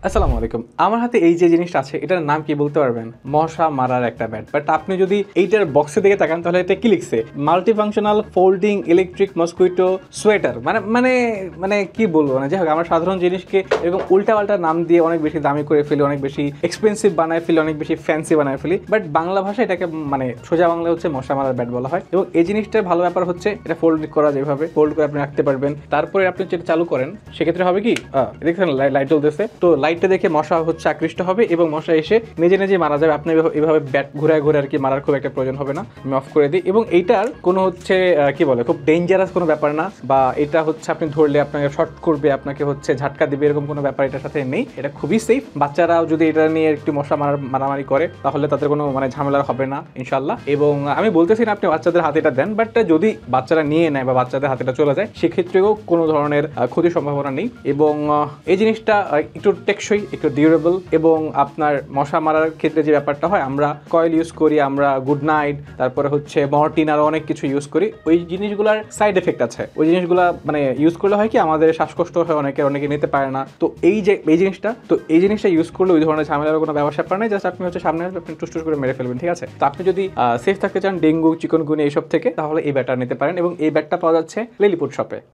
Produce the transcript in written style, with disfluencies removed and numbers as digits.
আসসালামু আলাইকুম। আমার হাতে এই যে জিনিসটা আছে এটার নাম কি বলতে পারবেন? মশা মারার একটা ব্যাট। বাট আপনি যদি এইটার বক্সের দিকে তাকান তাহলে এটা কি লিখছে? Multifunctional folding electric mosquito sweater. মানে কি বলবো না, যাই হোক আমরা সাধারণ জিনিসকে এরকম উল্টাপাল্টা নাম দিয়ে অনেক বেশি দামি করে ফেলি, অনেক বেশি এক্সপেন্সিভ বানায় ফেলি, অনেক বেশি ফ্যান্সি বানায় ফেলি। বাট বাংলা ভাষা এটাকে মানে সোজা বাংলা হচ্ছে মশা মারার ব্যাট বলা হয়। এবং এই জিনিসটার ভালো ব্যাপার হচ্ছে এটা ফোল্ড করা, যেভাবে ফোল্ড করে আপনি রাখতে পারবেন। তারপরে আপনি যেটা চালু করেন সেক্ষেত্রে হবে কি, দেখছেন লাইট জ্বলতেছে, তো লাইটটা দেখে মশা হচ্ছে আকৃষ্ট হবে এবং মশা এসে নিজে নিজে মারা যাবে। আপনি এভাবে ব্যাট ঘুরায় ঘুরে আর কি মারার খুব একটা প্রয়োজন হবে না। আমি অফ করে দিই। এবং এইটার কোনো হচ্ছে কি বলে, খুব ডেঞ্জারাস কোনো ব্যাপার না, বা এটা হচ্ছে আপনি ধরলে আপনাকে শর্ট করবে, আপনাকে হচ্ছে ঝাটকা দিবে, এরকম কোনো ব্যাপার এটার সাথে নেই। এটা খুবই সেফ। বাচ্চারাও যদি এটা নিয়ে একটু মশা মারামারি করে তাহলে তাদের কোনো মানে ঝামেলা হবে না ইনশাল্লাহ। এবং আমি বলতেছি না আপনি বাচ্চাদের হাতে এটা দেন, বাট যদি বাচ্চারা নিয়ে নেয় বা বাচ্চাদের হাতে এটা চলে যায় সেক্ষেত্রেও কোনো ধরনের ক্ষতির সম্ভাবনা নেই। এবং এই জিনিসটা একটু টেকসই, একটু ডিউরেবল। এবং আপনার মশা মারার ক্ষেত্রে যে ব্যাপারটা হয়, আমরা কয়েল ইউজ করি, আমরা গুড নাইট, তারপরে হচ্ছে মর্টিন, আরও অনেক কিছু ইউজ করি। ওই জিনিসগুলোর সাইড এফেক্ট আছে। ওই জিনিসগুলো মানে ইউজ করলে হয় কি, আমাদের শ্বাসকষ্ট হয়, অনেকে নিতে পারে না। তো এই জিনিসটা ইউজ করলে ওই ধরনের ঝামেলার কোনো ব্যবসা পারে না। জাস্ট আপনি হচ্ছে সামনে আপনি টুস করে মেরে ফেলবেন, ঠিক আছে? তো আপনি যদি সেফ থাকতে চান ডেঙ্গু, চিকনগুনি এইসব থেকে, তাহলে এই ব্যাটটা নিতে পারেন। এবং এই ব্যাটটা পাওয়া যাচ্ছে লিলিপুট শপে।